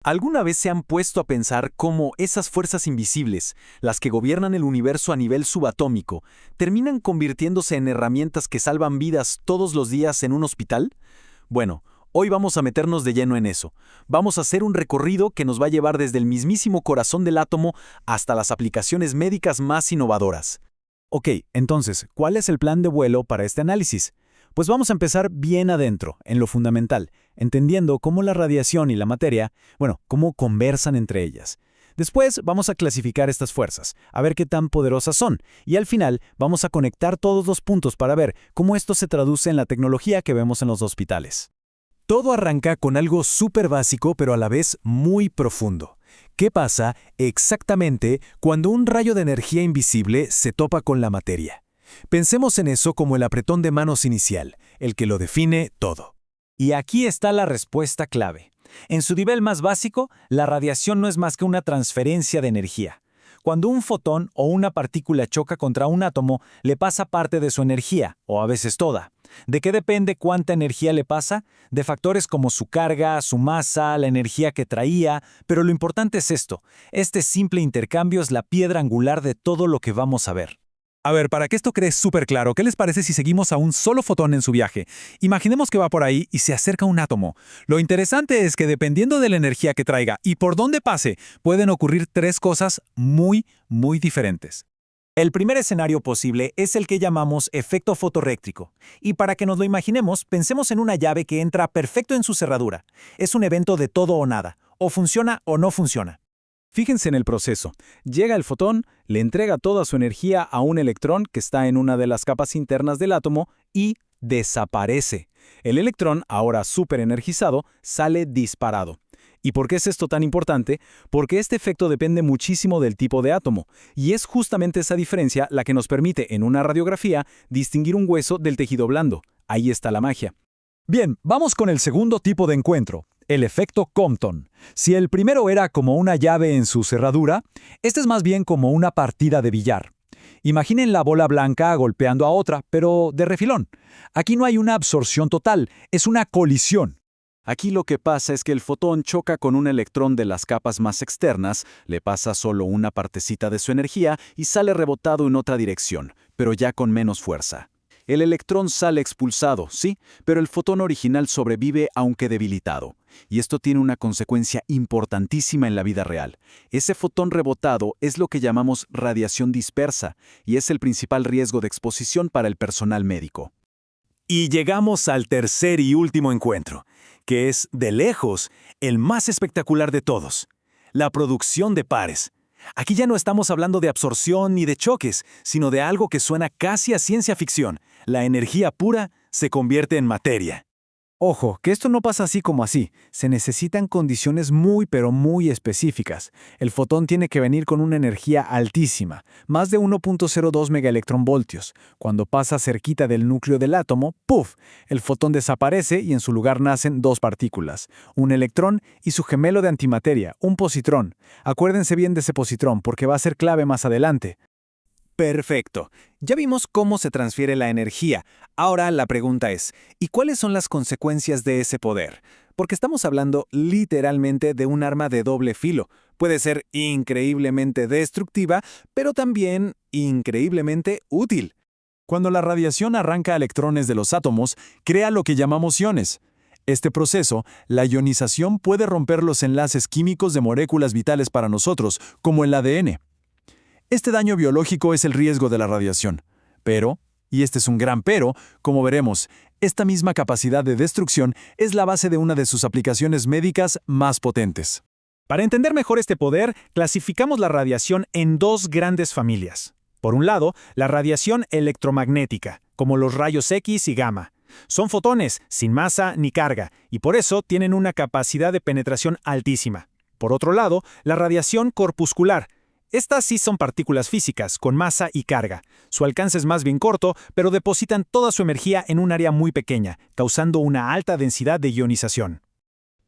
¿Alguna vez se han puesto a pensar cómo esas fuerzas invisibles, las que gobiernan el universo a nivel subatómico, terminan convirtiéndose en herramientas que salvan vidas todos los días en un hospital? Bueno, hoy vamos a meternos de lleno en eso. Vamos a hacer un recorrido que nos va a llevar desde el mismísimo corazón del átomo hasta las aplicaciones médicas más innovadoras. Ok, entonces, ¿cuál es el plan de vuelo para este análisis? Pues vamos a empezar bien adentro, en lo fundamental, entendiendo cómo la radiación y la materia, cómo conversan entre ellas. Después vamos a clasificar estas fuerzas, a ver qué tan poderosas son, y al final vamos a conectar todos los puntos para ver cómo esto se traduce en la tecnología que vemos en los hospitales. Todo arranca con algo súper básico, pero a la vez muy profundo. ¿Qué pasa exactamente cuando un rayo de energía invisible se topa con la materia? Pensemos en eso como el apretón de manos inicial, el que lo define todo. Y aquí está la respuesta clave. En su nivel más básico, la radiación no es más que una transferencia de energía. Cuando un fotón o una partícula choca contra un átomo, le pasa parte de su energía, o a veces toda. ¿De qué depende cuánta energía le pasa? De factores como su carga, su masa, la energía que traía, pero lo importante es esto. Este simple intercambio es la piedra angular de todo lo que vamos a ver. A ver, para que esto quede súper claro, ¿qué les parece si seguimos a un solo fotón en su viaje? Imaginemos que va por ahí y se acerca un átomo. Lo interesante es que dependiendo de la energía que traiga y por dónde pase, pueden ocurrir tres cosas muy diferentes. El primer escenario posible es el que llamamos efecto fotorréctrico. Y para que nos lo imaginemos, pensemos en una llave que entra perfecto en su cerradura. Es un evento de todo o nada. O funciona o no funciona. Fíjense en el proceso. Llega el fotón, le entrega toda su energía a un electrón que está en una de las capas internas del átomo y desaparece. El electrón, ahora súper energizado, sale disparado. ¿Y por qué es esto tan importante? Porque este efecto depende muchísimo del tipo de átomo, y es justamente esa diferencia la que nos permite, en una radiografía, distinguir un hueso del tejido blando. Ahí está la magia. Bien, vamos con el segundo tipo de encuentro, el efecto Compton. Si el primero era como una llave en su cerradura, este es más bien como una partida de billar. Imaginen la bola blanca golpeando a otra, pero de refilón. Aquí no hay una absorción total, es una colisión. Aquí lo que pasa es que el fotón choca con un electrón de las capas más externas, le pasa solo una partecita de su energía y sale rebotado en otra dirección, pero ya con menos fuerza. El electrón sale expulsado, sí, pero el fotón original sobrevive aunque debilitado. Y esto tiene una consecuencia importantísima en la vida real. Ese fotón rebotado es lo que llamamos radiación dispersa, y es el principal riesgo de exposición para el personal médico. Y llegamos al tercer y último encuentro, que es, de lejos, el más espectacular de todos: la producción de pares. Aquí ya no estamos hablando de absorción ni de choques, sino de algo que suena casi a ciencia ficción. La energía pura se convierte en materia. Ojo, que esto no pasa así como así. Se necesitan condiciones pero muy específicas. El fotón tiene que venir con una energía altísima, más de 1.02 megaelectronvoltios. Cuando pasa cerquita del núcleo del átomo, ¡puf!, el fotón desaparece y en su lugar nacen dos partículas, un electrón y su gemelo de antimateria, un positrón. Acuérdense bien de ese positrón porque va a ser clave más adelante. Perfecto. Ya vimos cómo se transfiere la energía. Ahora la pregunta es, ¿y cuáles son las consecuencias de ese poder? Porque estamos hablando literalmente de un arma de doble filo. Puede ser increíblemente destructiva, pero también increíblemente útil. Cuando la radiación arranca electrones de los átomos, crea lo que llamamos iones. Este proceso, la ionización, puede romper los enlaces químicos de moléculas vitales para nosotros, como el ADN. Este daño biológico es el riesgo de la radiación. Pero, y este es un gran pero, como veremos, esta misma capacidad de destrucción es la base de una de sus aplicaciones médicas más potentes. Para entender mejor este poder, clasificamos la radiación en dos grandes familias. Por un lado, la radiación electromagnética, como los rayos X y gamma. Son fotones, sin masa ni carga, y por eso tienen una capacidad de penetración altísima. Por otro lado, la radiación corpuscular. Estas sí son partículas físicas, con masa y carga. Su alcance es más bien corto, pero depositan toda su energía en un área muy pequeña, causando una alta densidad de ionización.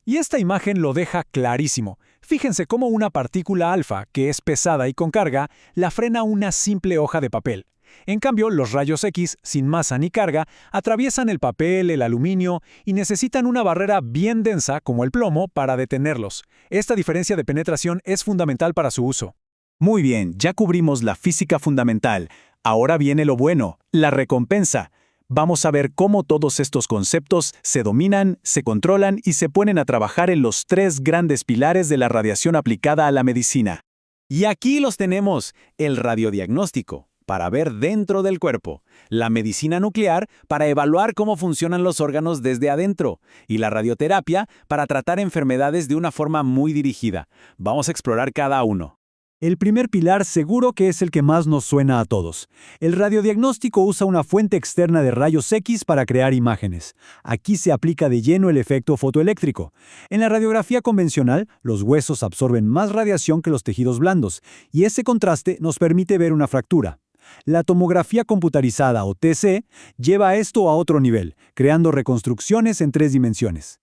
Y esta imagen lo deja clarísimo. Fíjense cómo una partícula alfa, que es pesada y con carga, la frena una simple hoja de papel. En cambio, los rayos X, sin masa ni carga, atraviesan el papel, el aluminio y necesitan una barrera bien densa, como el plomo, para detenerlos. Esta diferencia de penetración es fundamental para su uso. Muy bien, ya cubrimos la física fundamental. Ahora viene lo bueno, la recompensa. Vamos a ver cómo todos estos conceptos se dominan, se controlan y se ponen a trabajar en los 3 grandes pilares de la radiación aplicada a la medicina. Y aquí los tenemos: el radiodiagnóstico, para ver dentro del cuerpo; la medicina nuclear, para evaluar cómo funcionan los órganos desde adentro; y la radioterapia, para tratar enfermedades de una forma muy dirigida. Vamos a explorar cada uno. El primer pilar seguro que es el que más nos suena a todos. El radiodiagnóstico usa una fuente externa de rayos X para crear imágenes. Aquí se aplica de lleno el efecto fotoeléctrico. En la radiografía convencional, los huesos absorben más radiación que los tejidos blandos, y ese contraste nos permite ver una fractura. La tomografía computarizada, o TC, lleva esto a otro nivel, creando reconstrucciones en 3 dimensiones.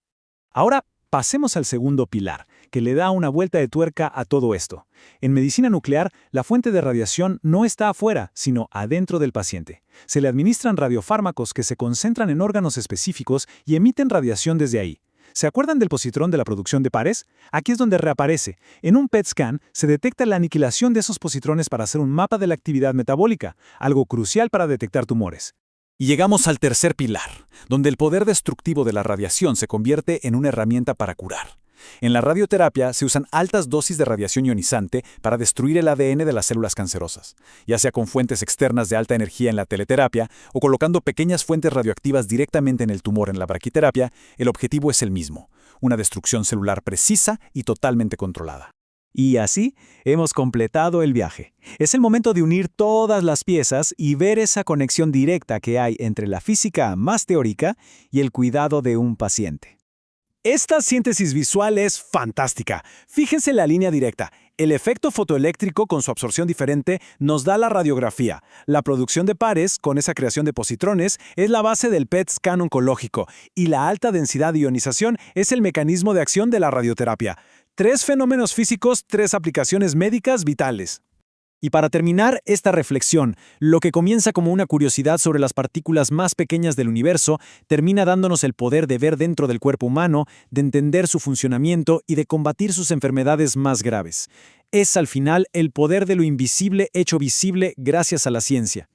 Ahora, pasemos al segundo pilar, que le da una vuelta de tuerca a todo esto. En medicina nuclear, la fuente de radiación no está afuera, sino adentro del paciente. Se le administran radiofármacos que se concentran en órganos específicos y emiten radiación desde ahí. ¿Se acuerdan del positrón de la producción de pares? Aquí es donde reaparece. En un PET scan se detecta la aniquilación de esos positrones para hacer un mapa de la actividad metabólica, algo crucial para detectar tumores. Y llegamos al tercer pilar, donde el poder destructivo de la radiación se convierte en una herramienta para curar. En la radioterapia se usan altas dosis de radiación ionizante para destruir el ADN de las células cancerosas, ya sea con fuentes externas de alta energía en la teleterapia o colocando pequeñas fuentes radioactivas directamente en el tumor en la braquiterapia. El objetivo es el mismo: una destrucción celular precisa y totalmente controlada. Y así hemos completado el viaje. Es el momento de unir todas las piezas y ver esa conexión directa que hay entre la física más teórica y el cuidado de un paciente. Esta síntesis visual es fantástica. Fíjense en la línea directa. El efecto fotoeléctrico con su absorción diferente nos da la radiografía. La producción de pares, con esa creación de positrones, es la base del PET scan oncológico. Y la alta densidad de ionización es el mecanismo de acción de la radioterapia. 3 fenómenos físicos, 3 aplicaciones médicas vitales. Y para terminar esta reflexión, lo que comienza como una curiosidad sobre las partículas más pequeñas del universo, termina dándonos el poder de ver dentro del cuerpo humano, de entender su funcionamiento y de combatir sus enfermedades más graves. Es al final el poder de lo invisible hecho visible gracias a la ciencia.